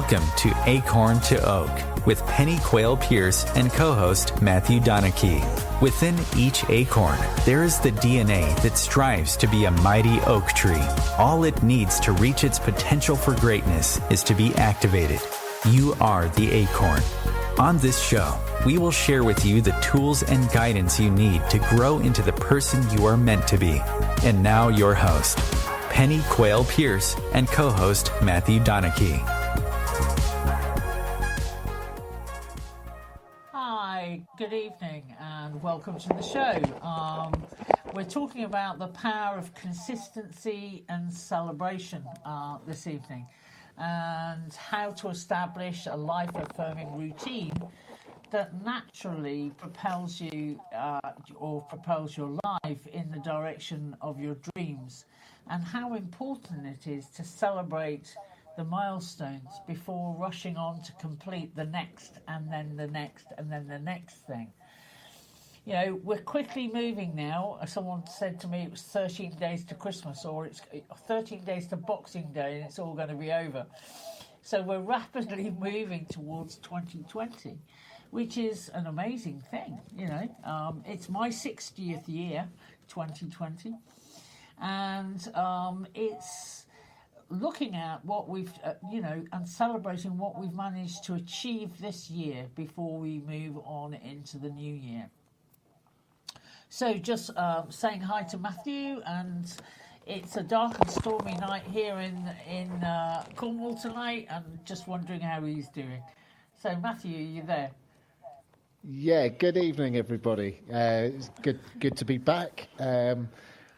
Welcome to Acorn to Oak with Pennie Quaile-Pearce and co-host Matthew Donachie. Within each acorn, there is the DNA that strives to be a mighty oak tree. All it needs to reach its potential for greatness is to be activated. You are the acorn. On this show, we will share with you the tools and guidance you need to grow into the person you are meant to be. And now your host, Pennie Quaile-Pearce and co-host Matthew Donachie. Hi, good evening and welcome to the show. We're talking about the power of consistency and celebration this evening, and how to establish a life-affirming routine that naturally propels you or propels your life in the direction of your dreams, and how important it is to celebrate the milestones before rushing on to complete the next and then the next and then the next thing. You know, we're quickly moving now. Someone said to me it was 13 days to Christmas, or it's 13 days to Boxing Day, and it's all going to be over. So we're rapidly moving towards 2020, which is an amazing thing. You know, it's my 60th year, 2020, and it's looking at what we've, and celebrating what we've managed to achieve this year before we move on into the new year. So just saying hi to Matthew, and it's a dark and stormy night here in Cornwall tonight, and just wondering how he's doing. So Matthew, are you there? Yeah, good evening, everybody. It's good to be back.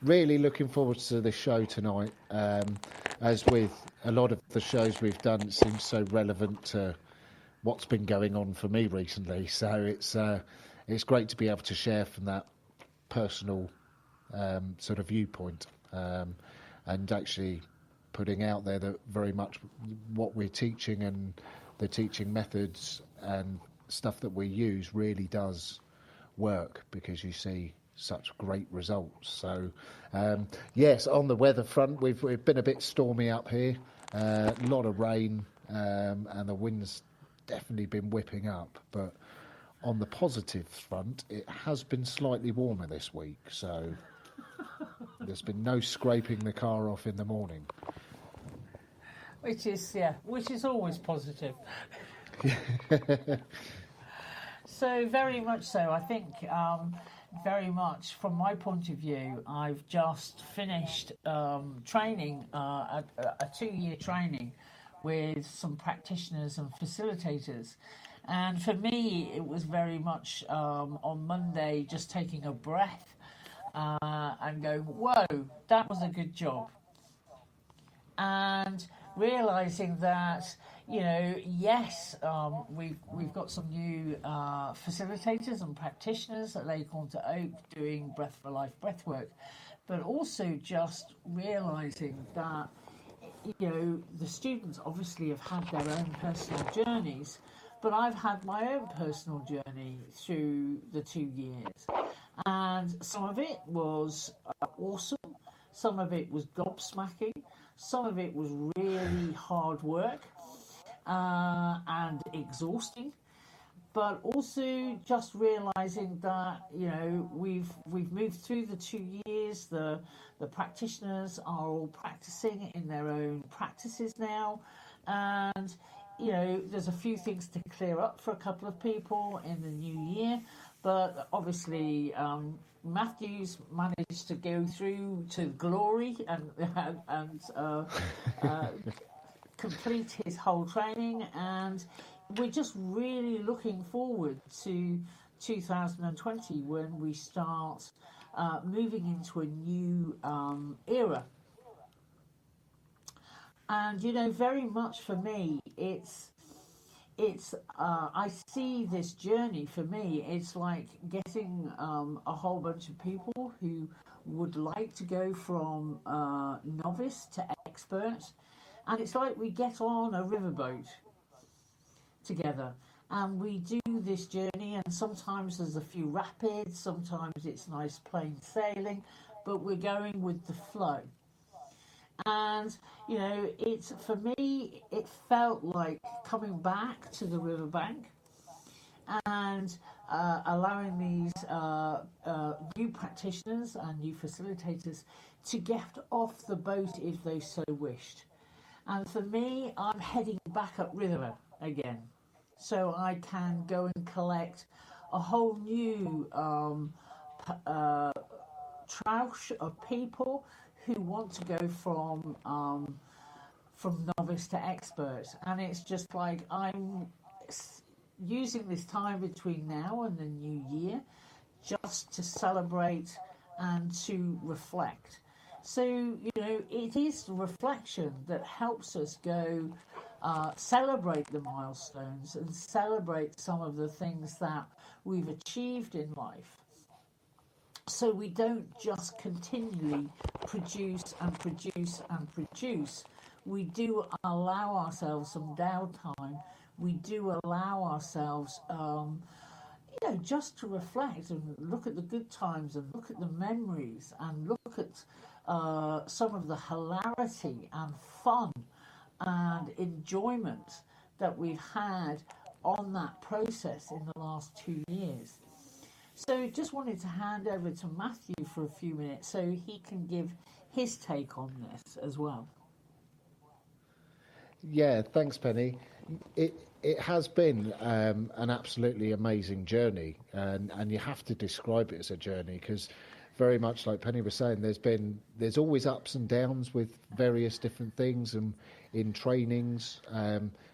Really looking forward to the show tonight. As with a lot of the shows we've done, it seems so relevant to what's been going on for me recently. So it's great to be able to share from that personal sort of viewpoint, and actually putting out there that very much what we're teaching and the teaching methods and stuff that we use really does work, because you see such great results. So yes, on the weather front, we've been a bit stormy up here, a lot of rain, and the wind's definitely been whipping up. But on the positive front, it has been slightly warmer this week, so there's been no scraping the car off in the morning, Which is always positive. So very much so. I think very much from my point of view, I've just finished training, a 2-year training with some practitioners and facilitators. And for me, it was very much on Monday just taking a breath and going, whoa, that was a good job. And realising that, yes, we've got some new facilitators and practitioners at Acorn to Oak doing Breath for Life breathwork, but also just realising that, the students obviously have had their own personal journeys, but I've had my own personal journey through the 2 years, and some of it was awesome, some of it was gobsmacking, some of it was really hard work and exhausting, but also just realising that we've moved through the 2 years. The practitioners are all practicing in their own practices now, and there's a few things to clear up for a couple of people in the new year, but obviously Matthew's managed to go through to glory and complete his whole training, and we're just really looking forward to 2020 when we start moving into a new era. And very much for me, it's I see this journey, for me, it's like getting a whole bunch of people who would like to go from novice to expert, and it's like we get on a riverboat together and we do this journey, and sometimes there's a few rapids, sometimes it's nice plain sailing, but we're going with the flow. And it's, for me, it felt like coming back to the riverbank and allowing these new practitioners and new facilitators to get off the boat if they so wished. And for me, I'm heading back up river again, so I can go and collect a whole new troush of people who want to go from novice to expert. And it's just like I'm using this time between now and the new year just to celebrate and to reflect. So, it is reflection that helps us go celebrate the milestones and celebrate some of the things that we've achieved in life. So we don't just continually produce and produce and produce. We do allow ourselves some downtime. We do allow ourselves, just to reflect and look at the good times and look at the memories and look at some of the hilarity and fun and enjoyment that we've had on that process in the last 2 years. So just wanted to hand over to Matthew for a few minutes so he can give his take on this as well. Yeah, thanks, Penny. It has been an absolutely amazing journey, and you have to describe it as a journey because, very much like Penny was saying, there's always ups and downs with various different things, and in trainings,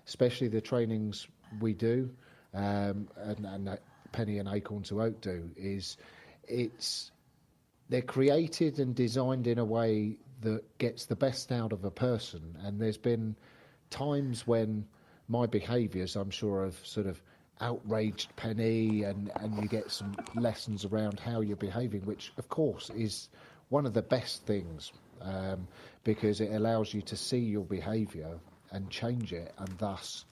especially the trainings we do, and Penny and Acorn to Oak do, they're created and designed in a way that gets the best out of a person. And there's been times when my behaviours, I'm sure, have sort of outraged Penny, and you get some lessons around how you're behaving, which of course is one of the best things, because it allows you to see your behaviour and change it, and thus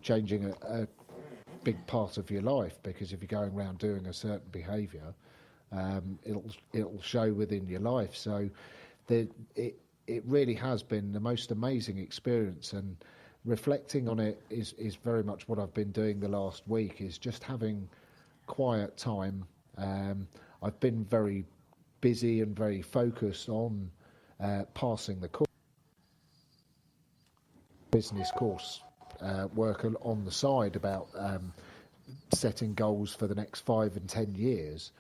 changing a big part of your life. Because if you're going around doing a certain behaviour, it'll show within your life. So it really has been the most amazing experience, and reflecting on it is very much what I've been doing the last week, is just having quiet time. I've been very busy and very focused on passing the course, business course, work on the side about setting goals for the next 5 and 10 years.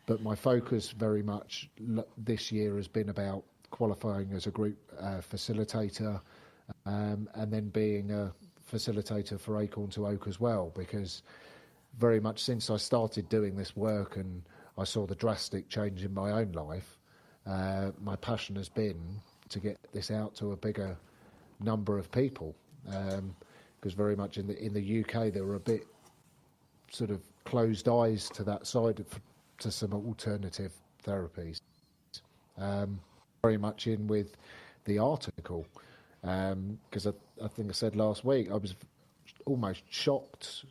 But my focus very much this year has been about qualifying as a group facilitator, and then being a facilitator for Acorn to Oak as well, because very much since I started doing this work and I saw the drastic change in my own life, my passion has been to get this out to a bigger number of people, because very much in the UK there were a bit sort of closed eyes to that side to some alternative therapies. Very much in with the article, because I think I said last week I was almost shocked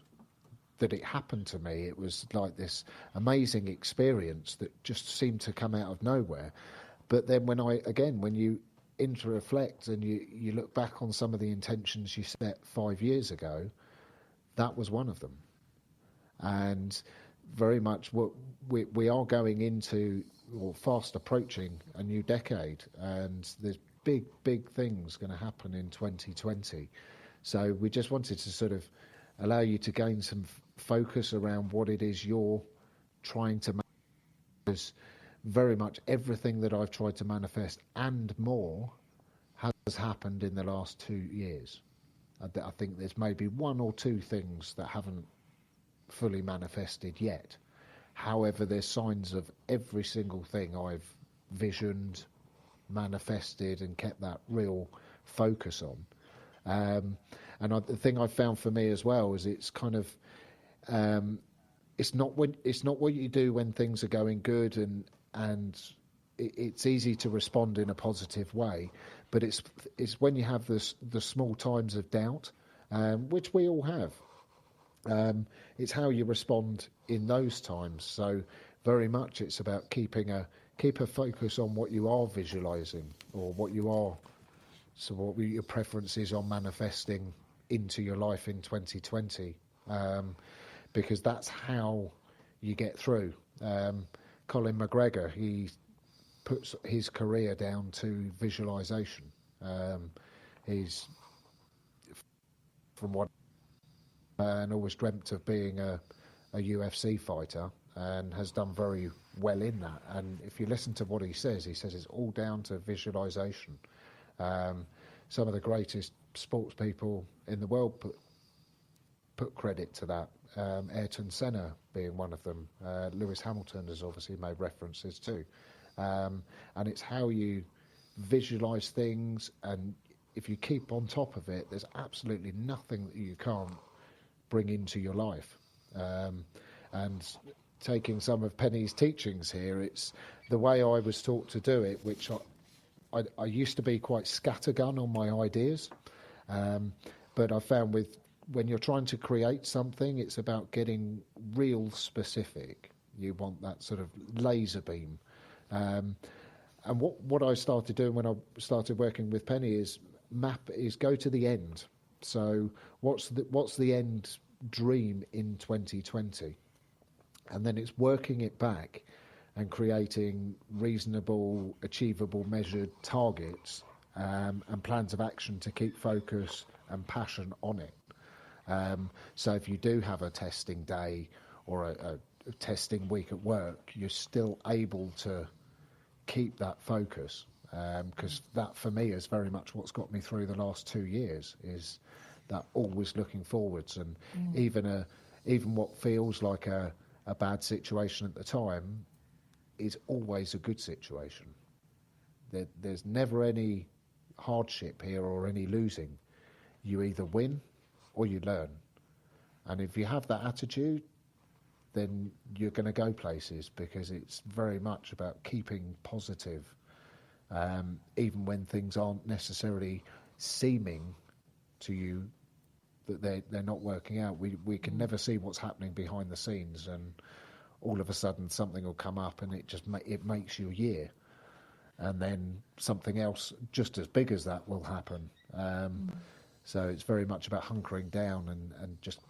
that it happened to me. It was like this amazing experience that just seemed to come out of nowhere. But then when you reflect and you look back on some of the intentions you set 5 years ago, that was one of them. And very much what we are going into, or fast approaching, a new decade, and there's big things going to happen in 2020. So we just wanted to sort of allow you to gain some focus around what it is you're trying to manifest. Because very much everything that I've tried to manifest and more has happened in the last 2 years. I think there's maybe 1 or 2 things that haven't fully manifested yet. However, there's signs of every single thing I've visioned, manifested, and kept that real focus on. The thing I've found for me as well is it's kind of it's not what you do when things are going good, and it's easy to respond in a positive way, but it's when you have the small times of doubt, which we all have. It's how you respond in those times. So very much it's about keep a focus on what you are visualizing, or what you are So what were your preferences on manifesting into your life in 2020? Because that's how you get through. Colin McGregor, he puts his career down to visualization. He's from what and always dreamt of being a UFC fighter and has done very well in that. And if you listen to what he says it's all down to visualization. Some of the greatest sports people in the world put credit to that. Ayrton Senna being one of them. Lewis Hamilton has obviously made references too. And it's how you visualize things, and if you keep on top of it, there's absolutely nothing that you can't bring into your life. And taking some of Pennie's teachings here, it's the way I was taught to do it, which I used to be quite scattergun on my ideas, but I found when you're trying to create something, it's about getting real specific. You want that sort of laser beam. And what I started doing when I started working with Pennie is go to the end. So what's the end dream in 2020? And then it's working it back and creating reasonable, achievable, measured targets and plans of action to keep focus and passion on it. So if you do have a testing day or a testing week at work, you're still able to keep that focus, because that for me is very much what's got me through the last 2 years, is that always looking forwards. And even what feels like a bad situation at the time is always a good situation. There's never any hardship here or any losing. You either win or you learn. And if you have that attitude, then you're going to go places, because it's very much about keeping positive, even when things aren't necessarily seeming to you that they're not working out. We can never see what's happening behind the scenes, and all of a sudden something will come up and it makes your year, and then something else just as big as that will happen. So it's very much about hunkering down and just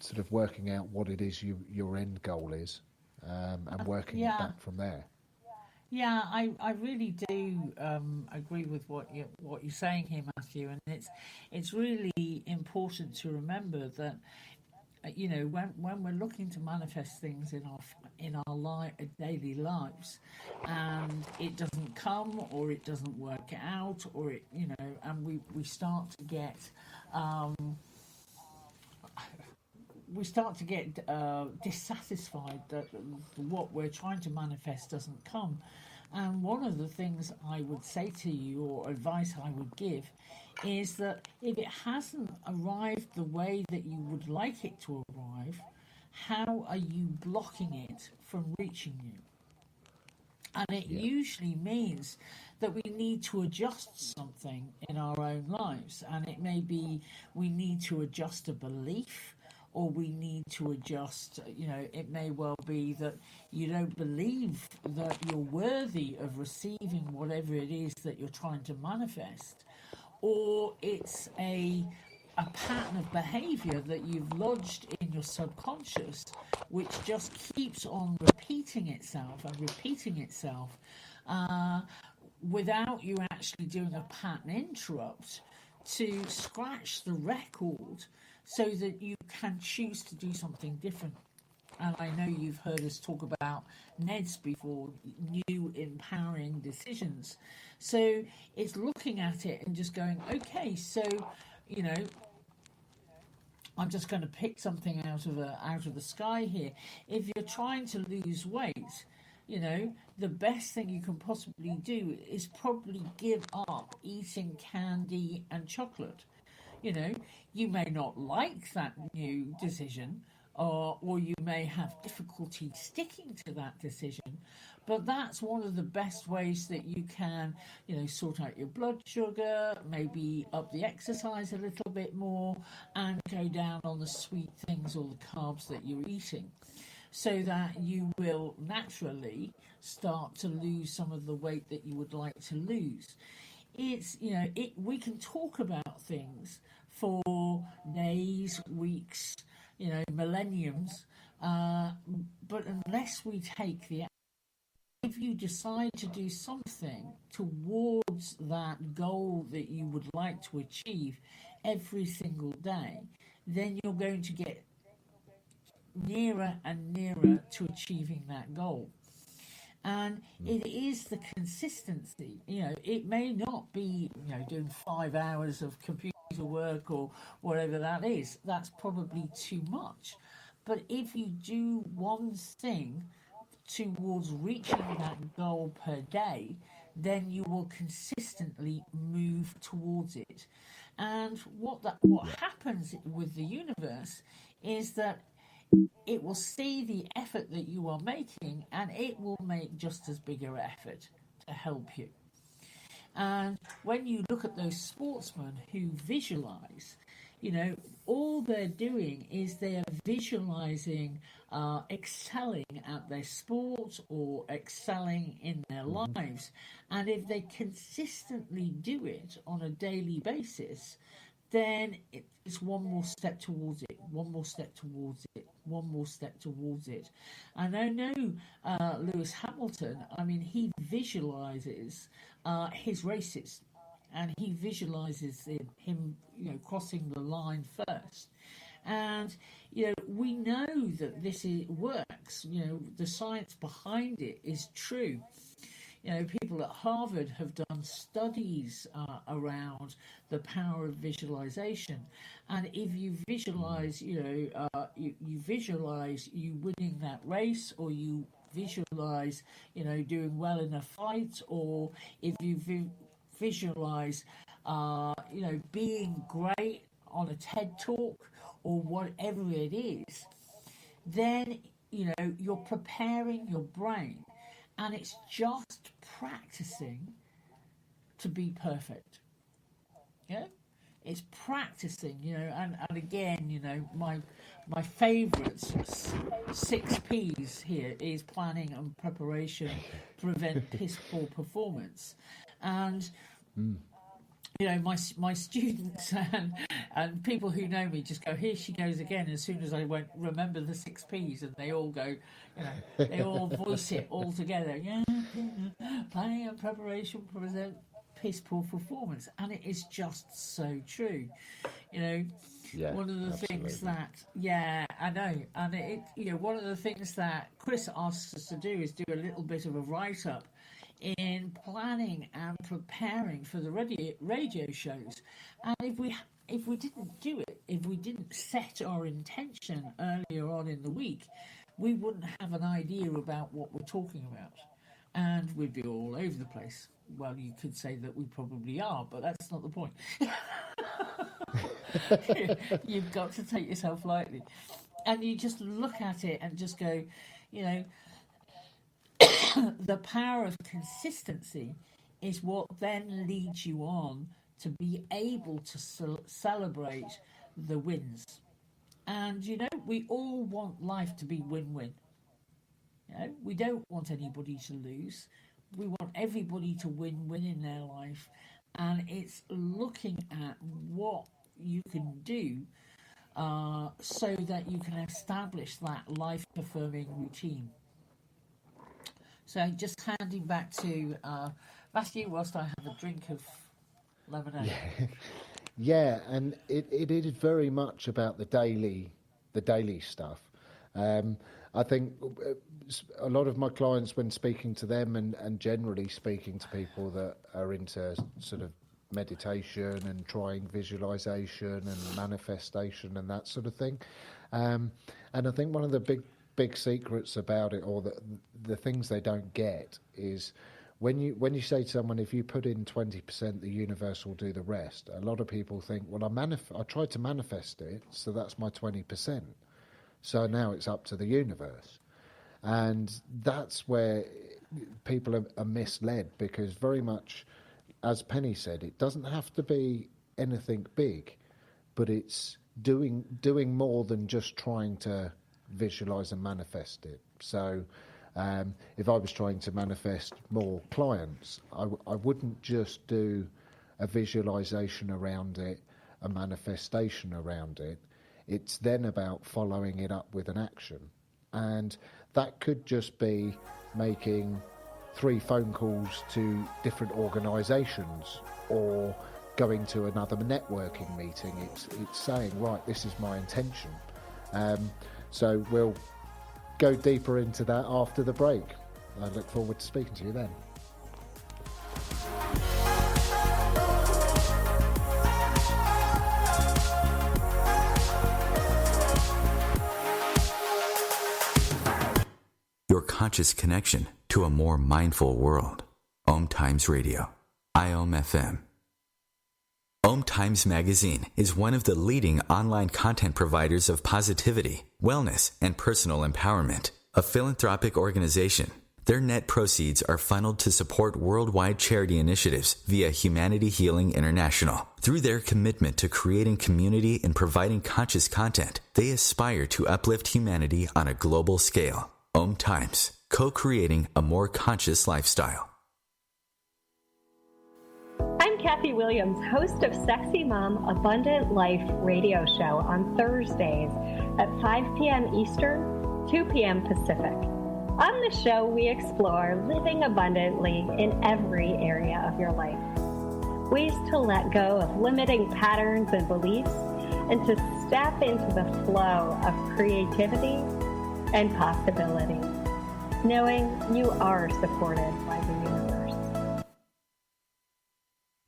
sort of working out what it is your end goal is, and working it back from there. Yeah, I really do agree with what you're saying here, Matthew, and it's really important to remember that when we're looking to manifest things in our daily lives, and it doesn't come or it doesn't work out, or and we start to get dissatisfied that what we're trying to manifest doesn't come. And one of the things I would say to you, or advice I would give, is that if it hasn't arrived the way that you would like it to arrive, how are you blocking it from reaching you? And it usually means that we need to adjust something in our own lives. And it may be we need to adjust a belief, or we need to adjust, it may well be that you don't believe that you're worthy of receiving whatever it is that you're trying to manifest, or it's a pattern of behaviour that you've lodged in your subconscious, which just keeps on repeating itself without you actually doing a pattern interrupt to scratch the record so that you can choose to do something different. And I know you've heard us talk about NEDs before, new empowering decisions. So it's looking at it and just going, okay, so, I'm just going to pick something out of the sky here. If you're trying to lose weight, the best thing you can possibly do is probably give up eating candy and chocolate. You may not like that new decision, or you may have difficulty sticking to that decision, but that's one of the best ways that you can, sort out your blood sugar, maybe up the exercise a little bit more, and go down on the sweet things or the carbs that you're eating, so that you will naturally start to lose some of the weight that you would like to lose. it's, we can talk about things for days, weeks, millenniums, but unless we take the, if you decide to do something towards that goal that you would like to achieve every single day, then you're going to get nearer and nearer to achieving that goal. And it is the consistency. It may not be, doing 5 hours of computer work or whatever that is. That's probably too much. But if you do one thing towards reaching that goal per day, then you will consistently move towards it. And what happens with the universe is that it will see the effort that you are making, and it will make just as big an effort to help you. And when you look at those sportsmen who visualize, all they're doing is they're visualizing excelling at their sport or excelling in their lives. And if they consistently do it on a daily basis, then it's one more step towards it, one more step towards it, one more step towards it. And I know Lewis Hamilton, he visualizes his races, and he visualizes him crossing the line first. And, we know that this works. The science behind it is true. People at Harvard have done studies around the power of visualization, and if you visualize, you visualize you winning that race, or you visualize, doing well in a fight, or if you visualize, being great on a TED talk or whatever it is, then you're preparing your brain. And it's just practicing to be perfect. Yeah? It's practicing, and again, my favourite 6 P's here is planning and preparation, prevent piss poor performance. And my students and people who know me just go, here she goes again, as soon as I won't remember the 6 P's, and they all go, they all voice it all together. Planning and preparation prevent piss poor performance. And it is just so true. One of the things that, I know, and one of the things that Chris asks us to do is do a little bit of a write-up in planning and preparing for the radio shows. And if we didn't do it, if we didn't set our intention earlier on in the week, we wouldn't have an idea about what we're talking about, and we'd be all over the place. Well, you could say that we probably are, but that's not the point. You've got to take yourself lightly, and you just look at it and just go, the power of consistency is what then leads you on to be able to celebrate the wins. And, we all want life to be win-win. We don't want anybody to lose. We want everybody to win-win in their life. And it's looking at what you can do so that you can establish that life-affirming routine. So just handing back to Matthew whilst I have a drink of lemonade. Yeah, and it is very much about the daily stuff. I think a lot of my clients, when speaking to them and generally speaking to people that are into sort of meditation and trying visualization and manifestation and that sort of thing, and I think one of the big secrets about it, or the things they don't get, is when you say to someone, if you put in 20%, the universe will do the rest. A lot of people think, well, I tried to manifest it, so that's my 20%. So now it's up to the universe. And that's where people are misled, because very much, as Pennie said, it doesn't have to be anything big, but it's doing more than just trying to visualize and manifest it. So if I was trying to manifest more clients, I wouldn't just do a visualization around it, a manifestation around it. It's then about following it up with an action. And that could just be making 3 phone calls to different organisations or going to another networking meeting. It's saying, right, this is my intention. So we'll go deeper into that after the break. I look forward to speaking to you then. Your conscious connection to a more mindful world. OMTimes Radio. IOM-FM. OMTimes Magazine is one of the leading online content providers of positivity, wellness, and personal empowerment. A philanthropic organization, their net proceeds are funneled to support worldwide charity initiatives via Humanity Healing International. Through their commitment to creating community and providing conscious content, they aspire to uplift humanity on a global scale. OMTimes, co-creating a more conscious lifestyle. I'm Kathy Williams, host of Sexy Mom Abundant Life radio show on Thursdays at 5 p.m. Eastern, 2 p.m. Pacific. On the show, we explore living abundantly in every area of your life. Ways to let go of limiting patterns and beliefs and to step into the flow of creativity and possibility, knowing you are supported by the universe.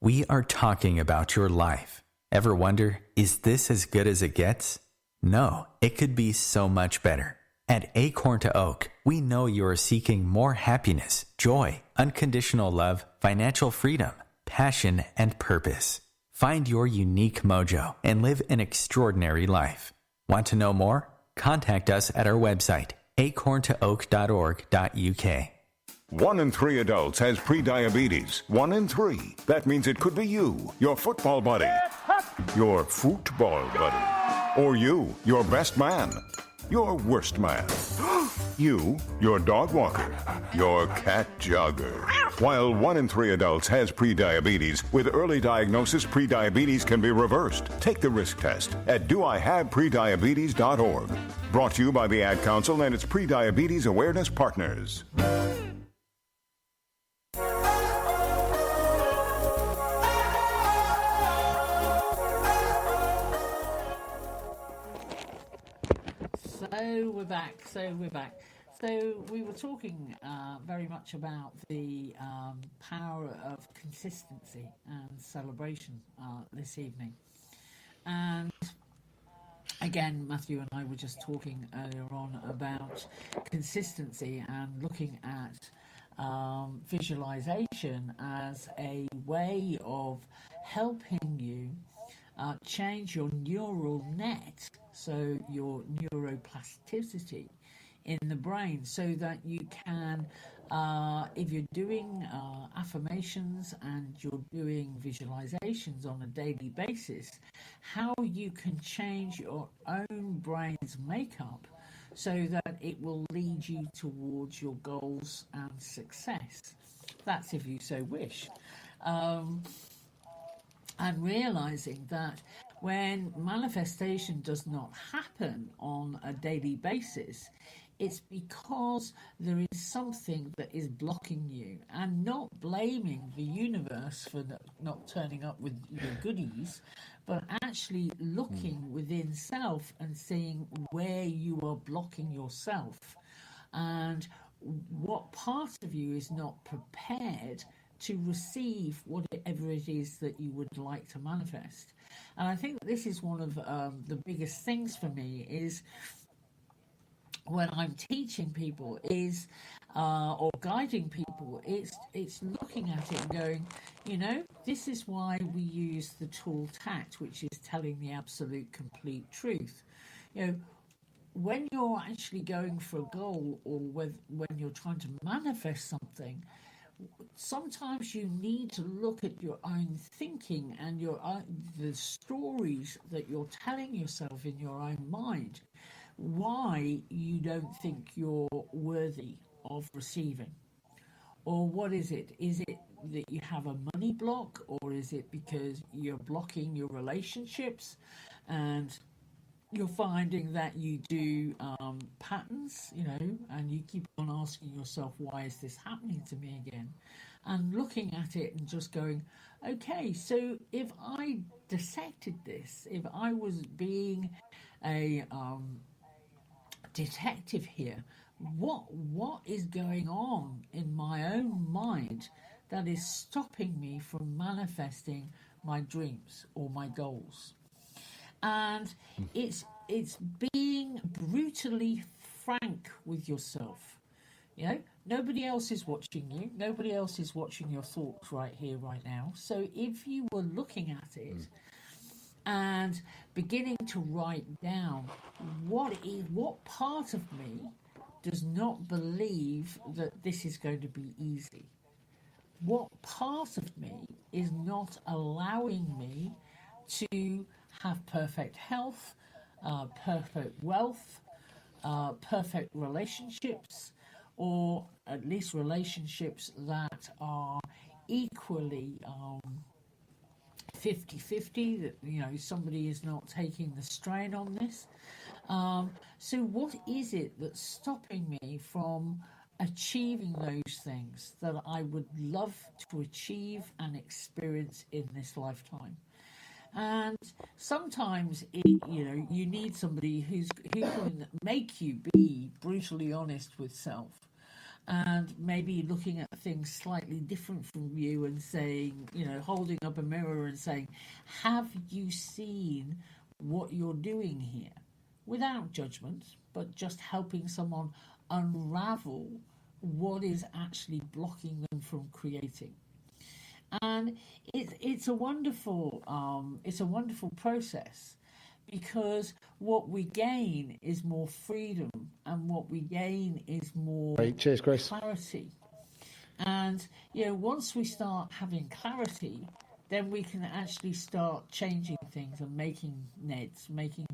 We are talking about your life. Ever wonder, is this as good as it gets? No, it could be so much better. At Acorn to Oak, we know you are seeking more happiness, joy, unconditional love, financial freedom, passion, and purpose. Find your unique mojo and live an extraordinary life. Want to know more? Contact us at our website, acorntooak.org.uk. 1 in 3 adults has prediabetes. 1 in 3. That means it could be you, your football buddy, your football buddy, or you, your best man, your worst man, you, your dog walker, your cat jogger. While 1 in 3 adults has prediabetes, with early diagnosis, prediabetes can be reversed. Take the risk test at doihaveprediabetes.org. Brought to you by the Ad Council and its Prediabetes Awareness Partners. So we're back. So we were talking very much about the power of consistency and celebration this evening. And again, Matthew and I were just talking earlier on about consistency and looking at visualization as a way of helping you change your neural net, so your neuroplasticity in the brain, so that you can, if you're doing affirmations and you're doing visualizations on a daily basis, how you can change your own brain's makeup so that it will lead you towards your goals and success. That's if you so wish. And realizing that when manifestation does not happen on a daily basis, it's because there is something that is blocking you, and not blaming the universe for not turning up with your goodies, but actually looking within self and seeing where you are blocking yourself and what part of you is not prepared to receive whatever it is that you would like to manifest. And I think this is one of the biggest things for me is when I'm teaching people is or guiding people, it's looking at it and going, this is why we use the tool tact, which is telling the absolute complete truth. When you're actually going for a goal, or when you're trying to manifest something, sometimes you need to look at your own thinking and the stories that you're telling yourself in your own mind, why you don't think you're worthy of receiving. Or what is it? Is it that you have a money block, or is it because you're blocking your relationships and you're finding that you do patterns, and you keep on asking yourself, why is this happening to me again? And looking at it and just going, okay, so if I dissected this, if I was being a detective here, what is going on in my own mind that is stopping me from manifesting my dreams or my goals? And it's being brutally frank with yourself. Nobody else is watching you. Nobody else is watching your thoughts right here, right now. So if you were looking at it and beginning to write down what part of me does not believe that this is going to be easy, what part of me is not allowing me to have perfect health, perfect wealth, perfect relationships, or at least relationships that are equally 50-50, that somebody is not taking the strain on this. So what is it that's stopping me from achieving those things that I would love to achieve and experience in this lifetime? And sometimes you need somebody who can make you be brutally honest with self, and maybe looking at things slightly different from you and saying, holding up a mirror and saying, have you seen what you're doing here? Without judgment, but just helping someone unravel what is actually blocking them from creating. And it's a wonderful process, because what we gain is more freedom, and what we gain is more Cheers, Chris. clarity. And once we start having clarity, then we can actually start changing things and making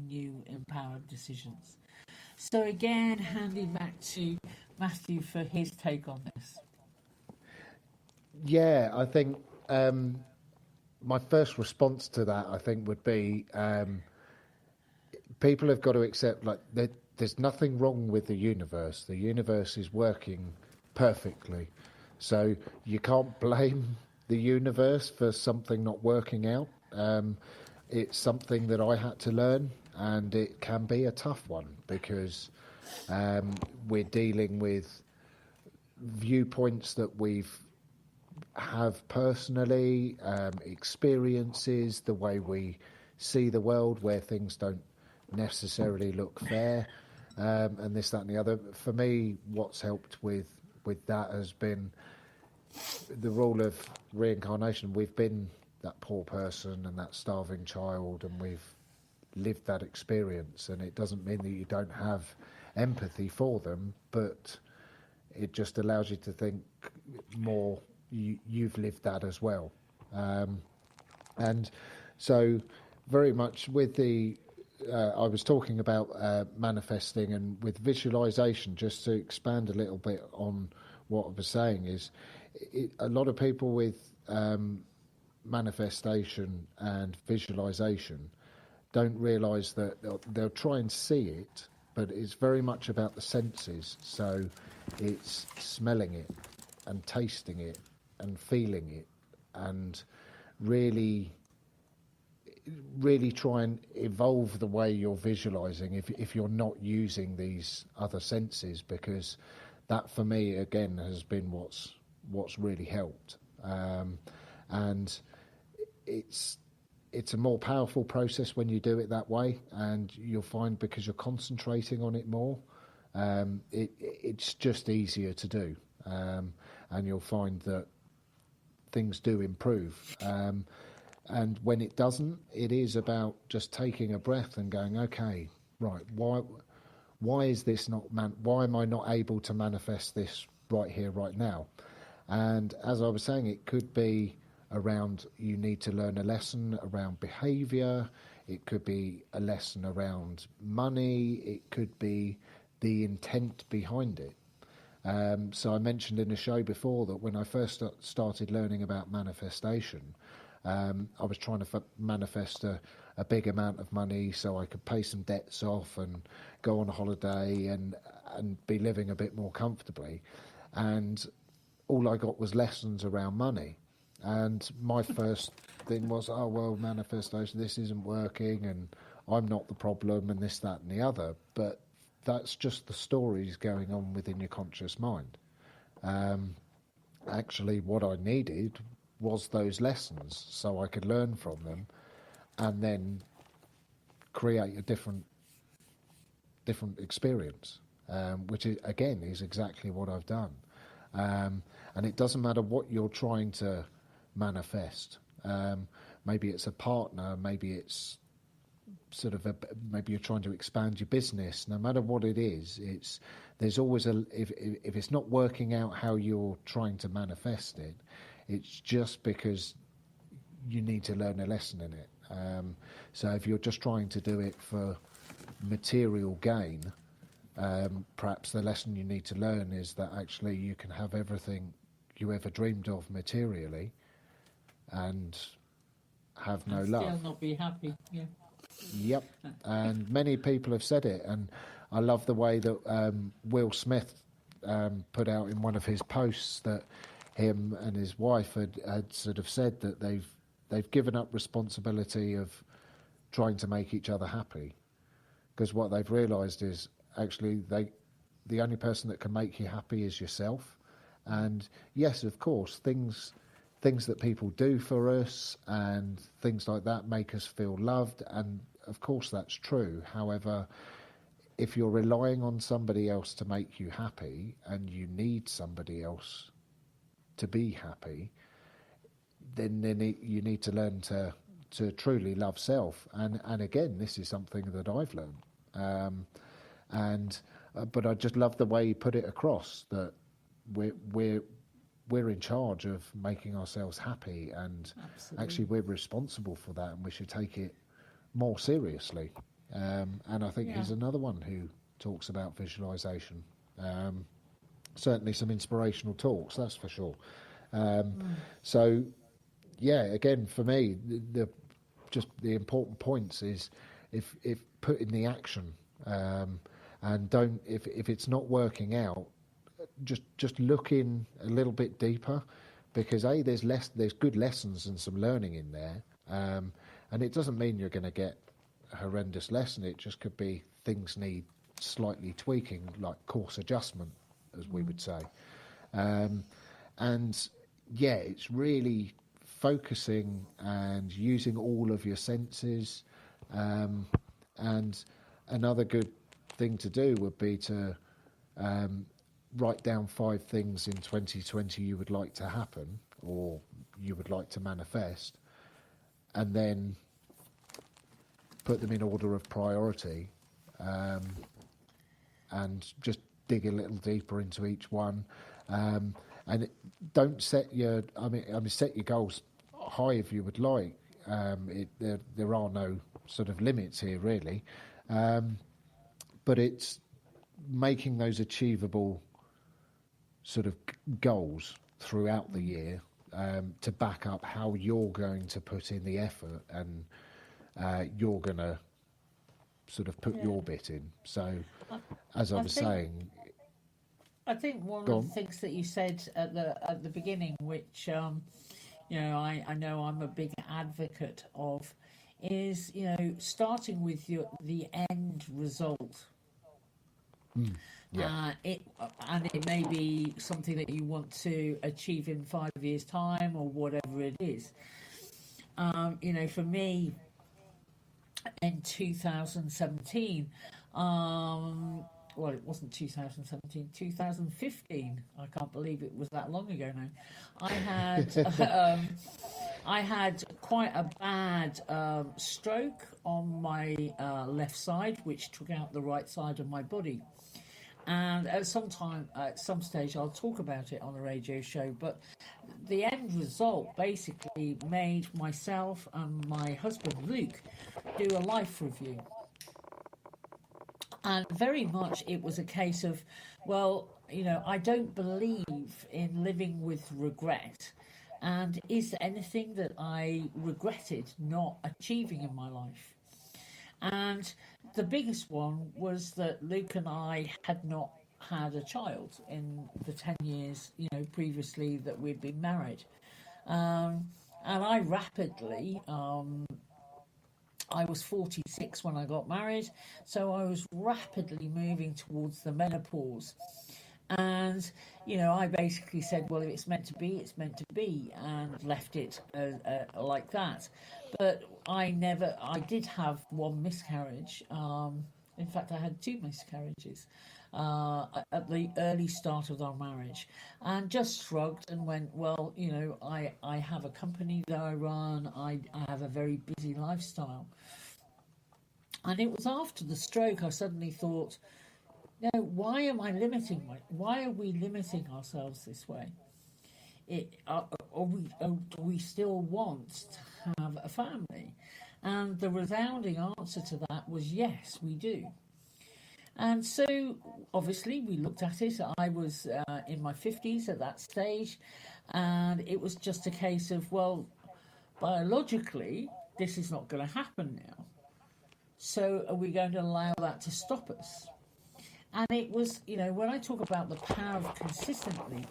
new empowered decisions. So again, handing back to Matthew for his take on this. Yeah, I think my first response to that, I think, would be people have got to accept there's nothing wrong with the universe. The universe is working perfectly. So you can't blame the universe for something not working out. It's something that I had to learn, and it can be a tough one, because we're dealing with viewpoints that we've have personally, experiences, the way we see the world, where things don't necessarily look fair, and this, that and the other. For me, what's helped with that has been the rule of reincarnation. We've been that poor person and that starving child, and we've lived that experience, and it doesn't mean that you don't have empathy for them, but it just allows you to think more. You've lived that as well, and so very much with the I was talking about manifesting, and with visualization, just to expand a little bit on what I was saying, is a lot of people with manifestation and visualization don't realize that they'll try and see it, but it's very much about the senses. So it's smelling it and tasting it and feeling it, and really try and evolve the way you're visualizing if you're not using these other senses, because that, for me, again, has been what's really helped, and it's a more powerful process when you do it that way, and you'll find, because you're concentrating on it more, it's just easier to do, and you'll find that things do improve. And when it doesn't, it is about just taking a breath and going, okay, right, why is this not why am I not able to manifest this right here, right now? And as I was saying, it could be around, you need to learn a lesson around behavior. It could be a lesson around money. It could be the intent behind it. So I mentioned in the show before that when I first started learning about manifestation, I was trying to manifest a big amount of money so I could pay some debts off and go on a holiday and be living a bit more comfortably. And all I got was lessons around money. And my first thing was, oh, well, manifestation, this isn't working and I'm not the problem and this, that and the other. But that's just the stories going on within your conscious mind. Actually, what I needed was those lessons so I could learn from them and then create a different experience, which is, again, is exactly what I've done. And it doesn't matter what you're trying to manifest. Maybe it's a partner, maybe it's sort of maybe you're trying to expand your business. No matter what it is, there's always if it's not working out how you're trying to manifest it, it's just because you need to learn a lesson in it. So if you're just trying to do it for material gain, perhaps the lesson you need to learn is that actually you can have everything you ever dreamed of materially and have no love. Still not be happy. Yeah. Yep, and many people have said it, and I love the way that Will Smith put out in one of his posts that him and his wife had sort of said that they've given up responsibility of trying to make each other happy, because what they've realised is actually the only person that can make you happy is yourself. And yes, of course, things that people do for us and things like that make us feel loved, and of course that's true. However, if you're relying on somebody else to make you happy and you need somebody else to be happy, then you need to learn to truly love self. And again, this is something that I've learned. But I just love the way you put it across, that we're in charge of making ourselves happy, and Absolutely. Actually we're responsible for that, and we should take it more seriously. And I think he's another one who talks about visualization. Certainly some inspirational talks, that's for sure. So, yeah, again, for me, the important points is if put in the action, and don't, if it's not working out, just look in a little bit deeper, because there's good lessons and some learning in there, and it doesn't mean you're going to get a horrendous lesson. It just could be things need slightly tweaking, like course adjustment, as we would say. And yeah, it's really focusing and using all of your senses. And another good thing to do would be to write down 5 things in 2020 you would like to happen or you would like to manifest, and then put them in order of priority, and just dig a little deeper into each one. And don't set your, set your goals high if you would like. There are no sort of limits here, really. But it's making those achievable sort of goals throughout the year, to back up how you're going to put in the effort, and you're going to sort of put your bit in. So, as I was saying, I think one of the things that you said at the beginning, which I know I'm a big advocate of, is starting with the end result. It may be something that you want to achieve in 5 years' time or whatever it is. For me, in 2017, well, it wasn't 2017, 2015. I can't believe it was that long ago now. I had quite a bad stroke on my left side, which took out the right side of my body. And at some stage, I'll talk about it on a radio show. But the end result basically made myself and my husband, Luke, do a life review. And very much it was a case of, well, I don't believe in living with regret. And is there anything that I regretted not achieving in my life? And the biggest one was that Luke and I had not had a child in the 10 years, previously that we'd been married. And I rapidly, I was 46 when I got married, so I was rapidly moving towards the menopause. And, I basically said, well, if it's meant to be, it's meant to be, and left it like that. But I did have one miscarriage. In fact, I had 2 miscarriages at the early start of our marriage, and just shrugged and went, well, I have a company that I run. I have a very busy lifestyle. And it was after the stroke I suddenly thought, no, why are we limiting ourselves this way? Do we still want to have a family? And the resounding answer to that was yes, we do. And so, obviously, we looked at it. I was in my 50s at that stage, and it was just a case of, well, biologically, this is not going to happen now. So are we going to allow that to stop us? And it was, when I talk about the power of consistency,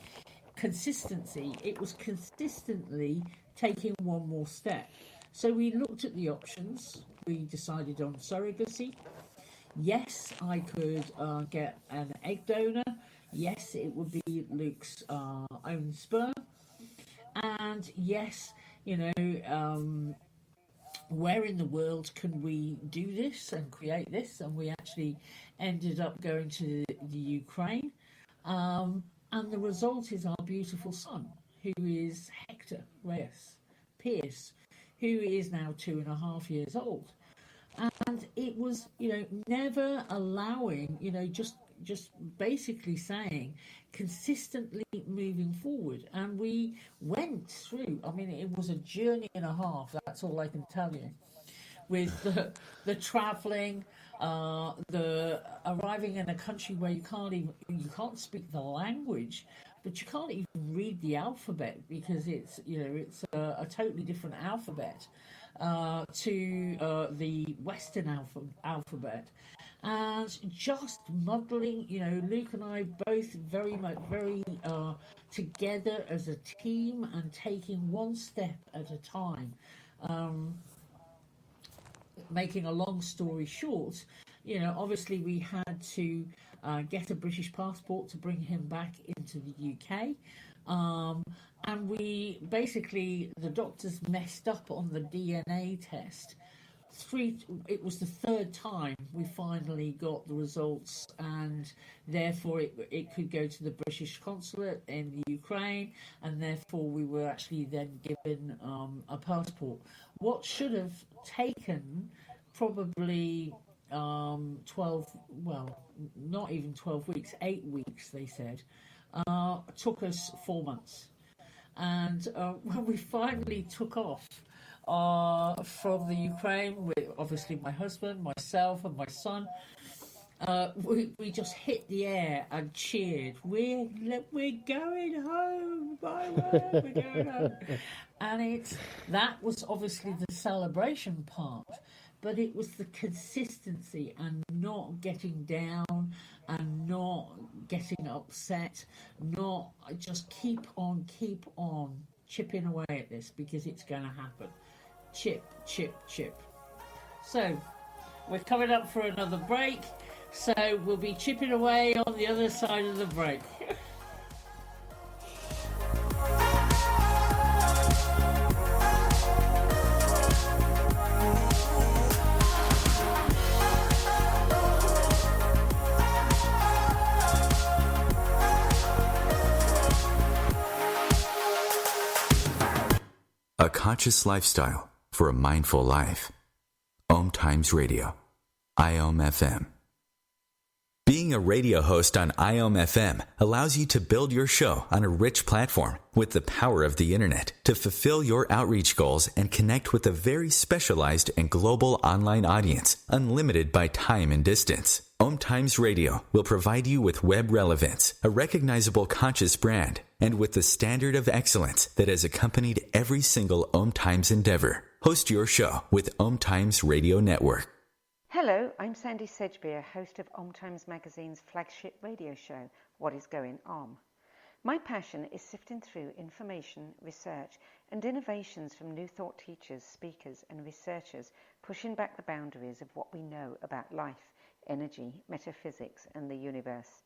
it was consistently taking one more step. So we looked at the options. We decided on surrogacy. Yes, I could get an egg donor. Yes, it would be Luke's own sperm. And yes, where in the world can we do this and create this? And we actually ended up going to the Ukraine. And the result is our beautiful son, who is Hector Quaile-Pearce, who is now 2.5 years old. And it was, never allowing, just basically saying, consistently moving forward. And we went through, it was a journey and a half, that's all I can tell you, with the travelling, the arriving in a country where you can't speak the language, but you can't even read the alphabet because it's a totally different alphabet to the Western alphabet. And just muddling, Luke and I both very together as a team and taking one step at a time. Making a long story short, obviously we had to get a British passport to bring him back into the UK. And we basically, the doctors messed up on the DNA test. It was the 3rd time we finally got the results, and therefore it could go to the British consulate in the Ukraine, and therefore we were actually then given a passport. What should have taken probably 12, well, not even 12 weeks, 8 weeks, they said, took us 4 months. And when we finally took off from the Ukraine, with obviously my husband, myself, and my son, we just hit the air and cheered. We're going home, my word, we're going home. And that was obviously the celebration part, but it was the consistency and not getting down and not getting upset, not just keep on chipping away at this, because it's going to happen. Chip, chip, chip. So, we're coming up for another break, so we'll be chipping away on the other side of the break. A conscious lifestyle for a mindful life. OMTimes Radio. IOM FM. Being a radio host on IOM-FM allows you to build your show on a rich platform with the power of the internet to fulfill your outreach goals and connect with a very specialized and global online audience, unlimited by time and distance. OMTimes Radio will provide you with web relevance, a recognizable conscious brand, and with the standard of excellence that has accompanied every single OMTimes endeavor. Host your show with OMTimes Radio Network. Hello, I'm Sandy Sedgbeer, host of OMTimes Magazine's flagship radio show, What is Going On? My passion is sifting through information, research, and innovations from new thought teachers, speakers, and researchers pushing back the boundaries of what we know about life, energy, metaphysics, and the universe.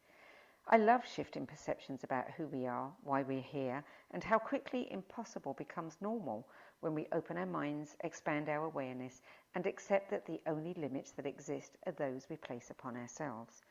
I love shifting perceptions about who we are, why we're here, and how quickly impossible becomes normal when we open our minds, expand our awareness, and accept that the only limits that exist are those we place upon ourselves.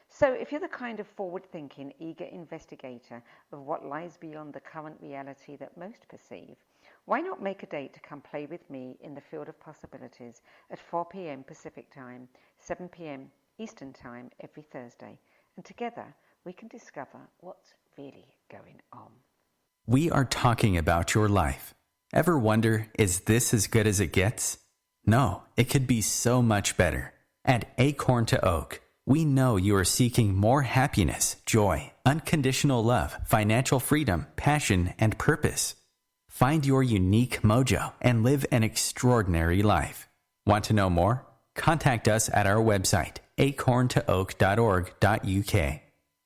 So if you're the kind of forward-thinking, eager investigator of what lies beyond the current reality that most perceive, why not make a date to come play with me in the field of possibilities at 4 p.m. Pacific Time, 7 p.m. Eastern Time every Thursday, and together we can discover what's really going on. We are talking about your life. Ever wonder, is this as good as it gets? No, it could be so much better. At Acorn to Oak, we know you are seeking more happiness, joy, unconditional love, financial freedom, passion, and purpose. Find your unique mojo and live an extraordinary life. Want to know more? Contact us at our website, acorntooak.org.uk.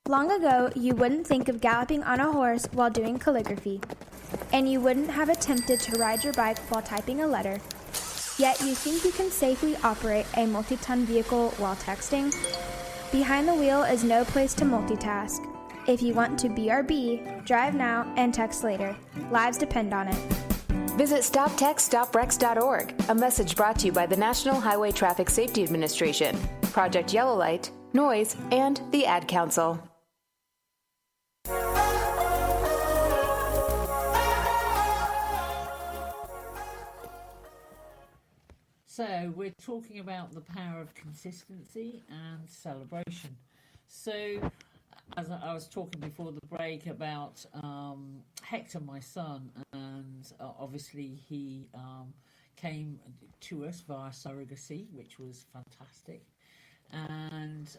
Long ago, you wouldn't think of galloping on a horse while doing calligraphy, and you wouldn't have attempted to ride your bike while typing a letter. Yet you think you can safely operate a multi-ton vehicle while texting? Behind the wheel is no place to multitask. If you want to BRB, drive now and text later. Lives depend on it. Visit StopTextStopWrecks.org, a message brought to you by the National Highway Traffic Safety Administration, Project Yellow Light, Noise, and the Ad Council. So we're talking about the power of consistency and celebration. So as I was talking before the break about Hector, my son, and obviously he came to us via surrogacy, which was fantastic. And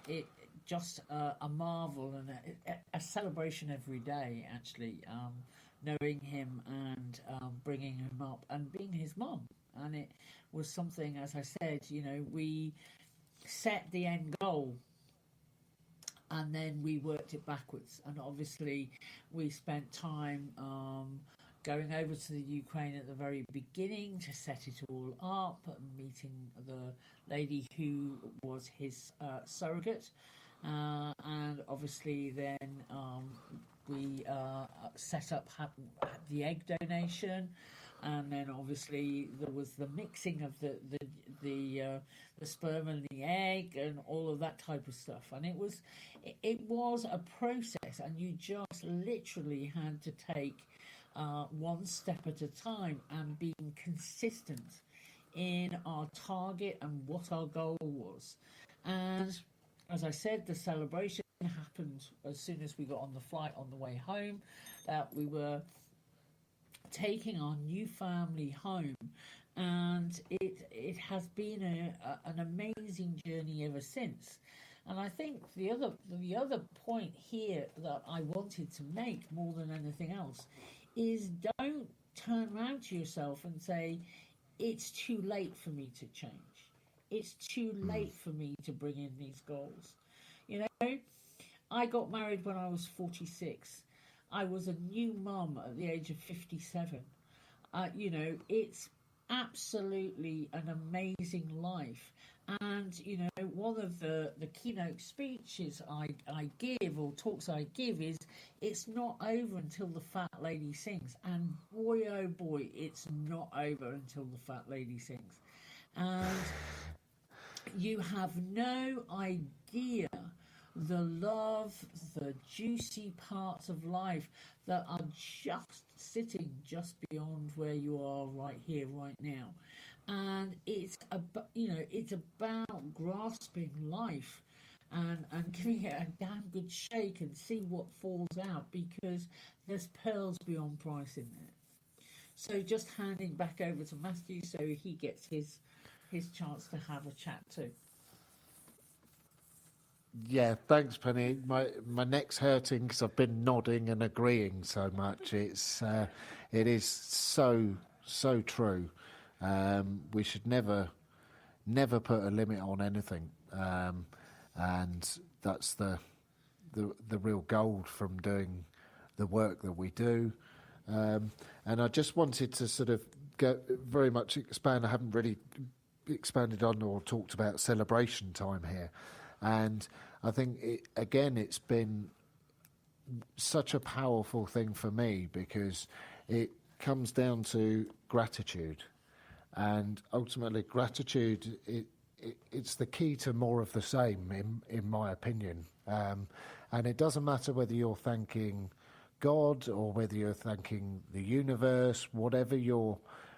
it just a marvel and a celebration every day, actually, knowing him and bringing him up and being his mum. And it was something, as I said, we set the end goal and then we worked it backwards. And obviously we spent time going over to the Ukraine at the very beginning to set it all up, meeting the lady who was his surrogate. And obviously then we set up the egg donation. And then obviously there was the mixing of the sperm and the egg and all of that type of stuff. And it was a process, and you just literally had to take one step at a time and being consistent in our target and what our goal was. And as I said, the celebration happened as soon as we got on the flight on the way home. We were taking our new family home, and it has been an amazing journey ever since. And I think the other point here that I wanted to make more than anything else is don't turn around to yourself and say it's too late for me to change. It's too late for me to bring in these goals. I got married when I was 46. I was a new mum at the age of 57. It's absolutely an amazing life. And, one of the keynote speeches I give, or talks I give, is it's not over until the fat lady sings. And boy, oh boy, it's not over until the fat lady sings. And you have no idea the love, the juicy parts of life that are just sitting just beyond where you are right here, right now. And it's about grasping life and giving it a damn good shake and see what falls out, because there's pearls beyond price in there. So just handing back over to Matthew so he gets his chance to have a chat too. Yeah, thanks, Penny. My neck's hurting because I've been nodding and agreeing so much. It is so true. We should never put a limit on anything, and that's the real gold from doing the work that we do. And I just wanted to sort of go very much expand. I haven't really expanded on or talked about celebration time here. And I think, it's been such a powerful thing for me, because it comes down to gratitude. And ultimately, gratitude, it's the key to more of the same, in my opinion. And it doesn't matter whether you're thanking God or whether you're thanking the universe, whatever your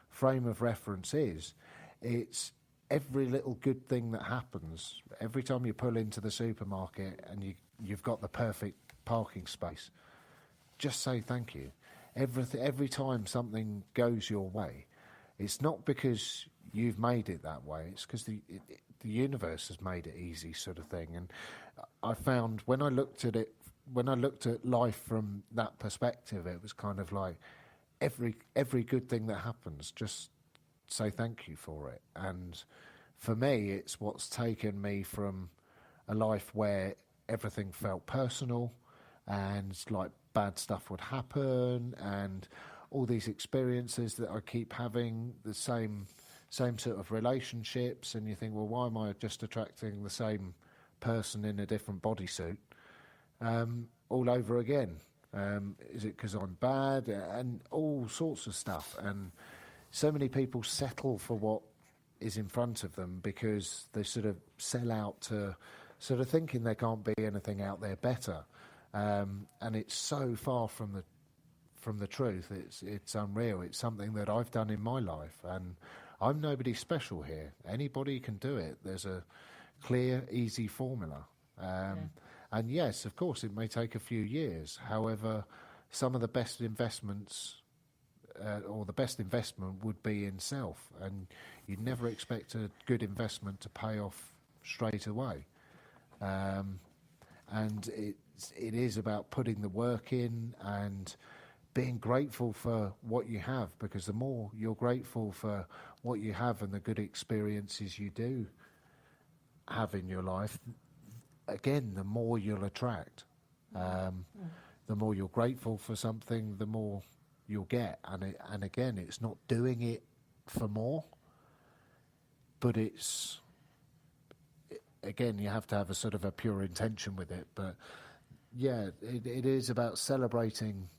frame of reference is, it's every little good thing that happens. Every time you pull into the supermarket and you've got the perfect parking space, just say thank you. Every time something goes your way, it's not because you've made it that way, it's because the universe has made it easy, sort of thing. And I found when I looked at life from that perspective, it was kind of like every good thing that happens, just say thank you for it. And for me, it's what's taken me from a life where everything felt personal and like bad stuff would happen, and all these experiences that I keep having, the same sort of relationships, and you think, well, why am I just attracting the same person in a different bodysuit all over again? Is it because I'm bad? And all sorts of stuff. And so many people settle for what is in front of them because they sort of sell out to sort of thinking there can't be anything out there better. And it's so far from the truth. It's unreal. It's something that I've done in my life, and I'm nobody special here. Anybody can do it. There's a clear, easy formula. And yes, of course, it may take a few years. However, some of the best investments, or the best investment, would be in self, and you'd never expect a good investment to pay off straight away. And it is about putting the work in and being grateful for what you have, because the more you're grateful for what you have and the good experiences you do have in your life, again, the more you'll attract. The more you're grateful for something, the more you'll get. And again, it's not doing it for more, but again, you have to have a sort of a pure intention with it. But yeah, it is about celebrating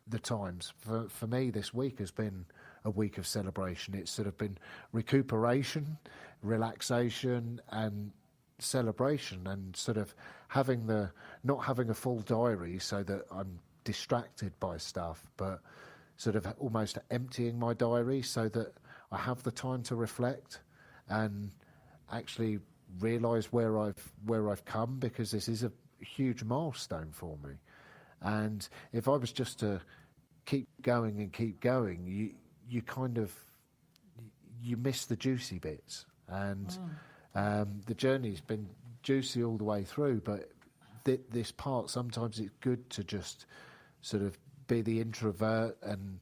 the times. For me, this week has been a week of celebration. It's sort of been recuperation, relaxation, and celebration, and sort of not having a full diary so that I'm distracted by stuff, but sort of almost emptying my diary so that I have the time to reflect and actually realise where I've come, because this is a huge milestone for me. And if I was just to keep going and keep going, you kind of miss the juicy bits. And the journey's been juicy all the way through, but this part, sometimes it's good to just sort of be the introvert and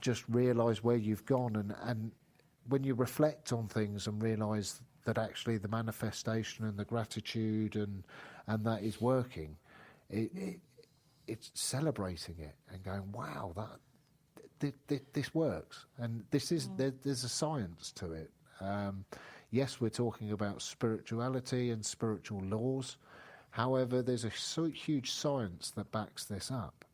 just realise where you've gone. And when you reflect on things and realise that actually the manifestation and the gratitude and that is working, it's celebrating it and going, wow, this works. And there's a science to it. Yes, we're talking about spirituality and spiritual laws. However, there's a huge science that backs this up.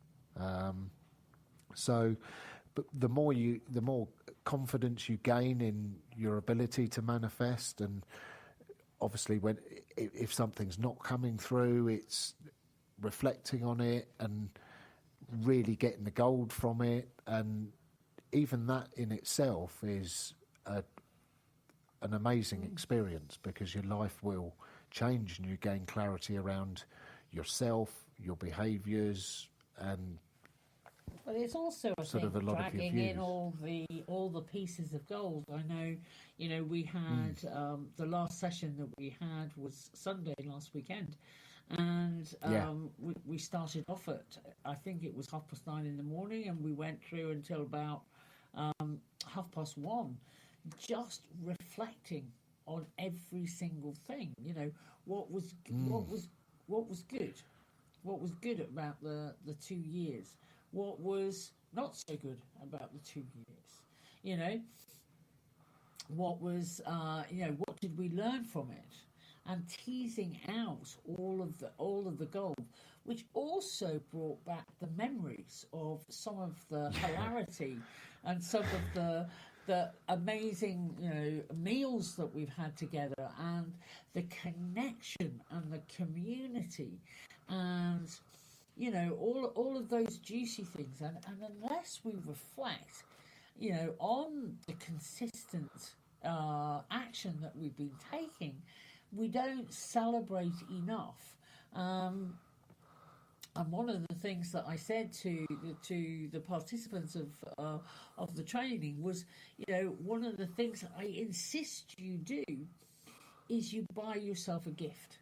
But the more confidence you gain in your ability to manifest, and obviously if something's not coming through, it's reflecting on it and really getting the gold from it, and even that in itself is an amazing experience, because your life will change, and you gain clarity around yourself, your behaviours, and but it's also, I sort think, of a lot of your dragging in views. all the pieces of gold. I know, we had the last session that we had was Sunday last weekend, and we started off at, I think it was 9:30 in the morning, and we went through until about 1:30, just reflecting on every single thing. What was good, what was good about the 2 years, what was not so good about the 2 years, what was what did we learn from it, and teasing out all of the gold, which also brought back the memories of some of the hilarity and some of the amazing meals that we've had together, and the connection and the community, and all of those juicy things, and unless we reflect on the consistent action that we've been taking, we don't celebrate enough. And one of the things that I said to the participants of the training was, one of the things that I insist you do is you buy yourself a gift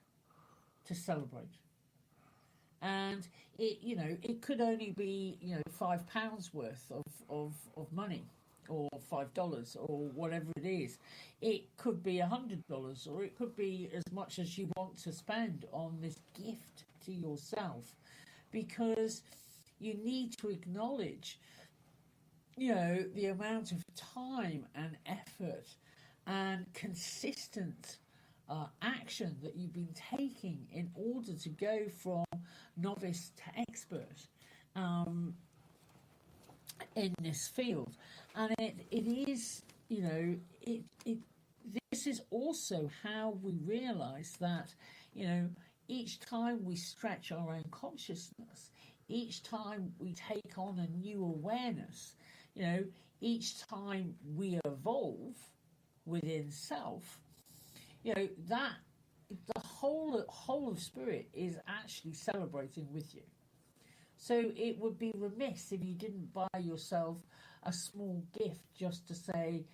to celebrate. And it could only be £5 worth of money, or $5, or whatever it is. It could be $100, or it could be as much as you want to spend on this gift to yourself, because you need to acknowledge the amount of time and effort and consistent action that you've been taking in order to go from novice to expert in this field. And it is, this is also how we realise that, each time we stretch our own consciousness, each time we take on a new awareness, each time we evolve within self, that the whole of spirit is actually celebrating with you. So it would be remiss if you didn't buy yourself a small gift just to say,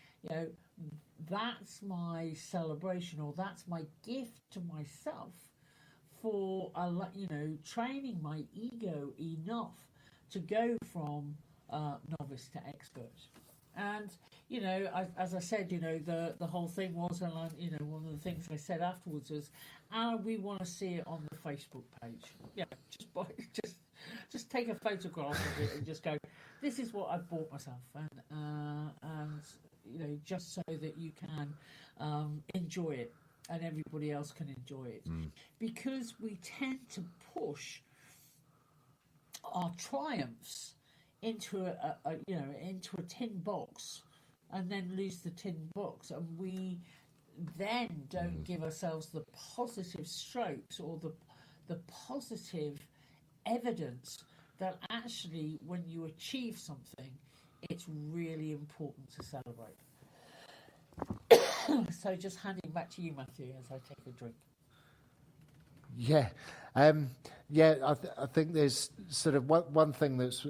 that's my celebration, or that's my gift to myself for, training my ego enough to go from novice to expert. And, as I said, the whole thing was, and one of the things I said afterwards was, we want to see it on the Facebook page. Yeah, just take a photograph of it and just go, this is what I've bought myself, and just so that you can enjoy it and everybody else can enjoy it. Because we tend to push our triumphs into a tin box, and then lose the tin box, and we then don't give ourselves the positive strokes or the positive evidence that actually, when you achieve something, it's really important to celebrate. So just handing back to you, Matthew, as I take a drink. Yeah, I think there's sort of one thing that's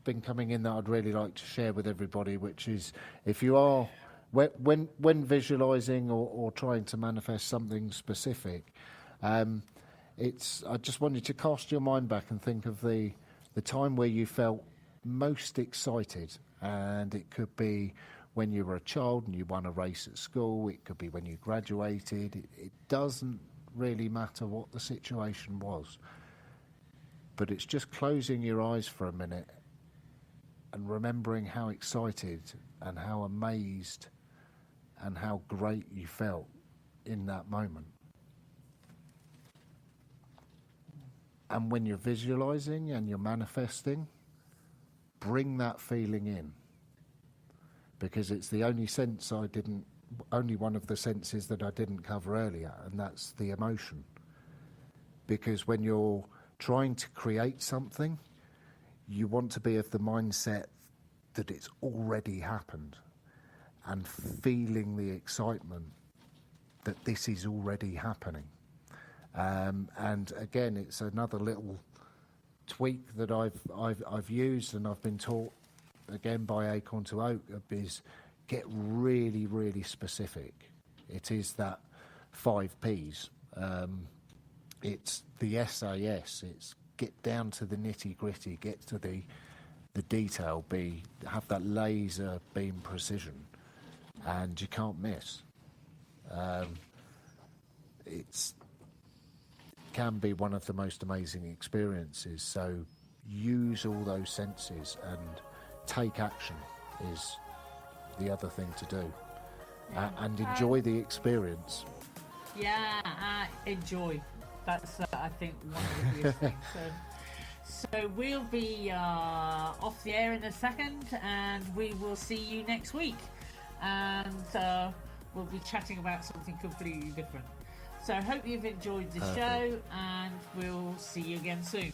been coming in that I'd really like to share with everybody, which is, if you are when visualizing or trying to manifest something specific, I just want you to cast your mind back and think of the time where you felt most excited, and it could be when you were a child and you won a race at school. It could be when you graduated. It doesn't really matter what the situation was, but it's just closing your eyes for a minute and remembering how excited and how amazed and how great you felt in that moment. And when you're visualizing and you're manifesting, bring that feeling in, because it's the only one of the senses that I didn't cover earlier, and that's the emotion. Because when you're trying to create something, you want to be of the mindset that it's already happened, and feeling the excitement that this is already happening. And again, it's another little tweak that I've used, and I've been taught again by Acorn to Oak, is get really, really specific. It is that 5 Ps. It's the SAS. It's get down to the nitty gritty, get to the detail, have that laser beam precision, and you can't miss. It can be one of the most amazing experiences. So use all those senses and take action is the other thing to do, and enjoy the experience. Enjoy. That's I think one of the biggest things. So we'll be off the air in a second, and we will see you next week, and we'll be chatting about something completely different. So I hope you've enjoyed the show, and we'll see you again soon.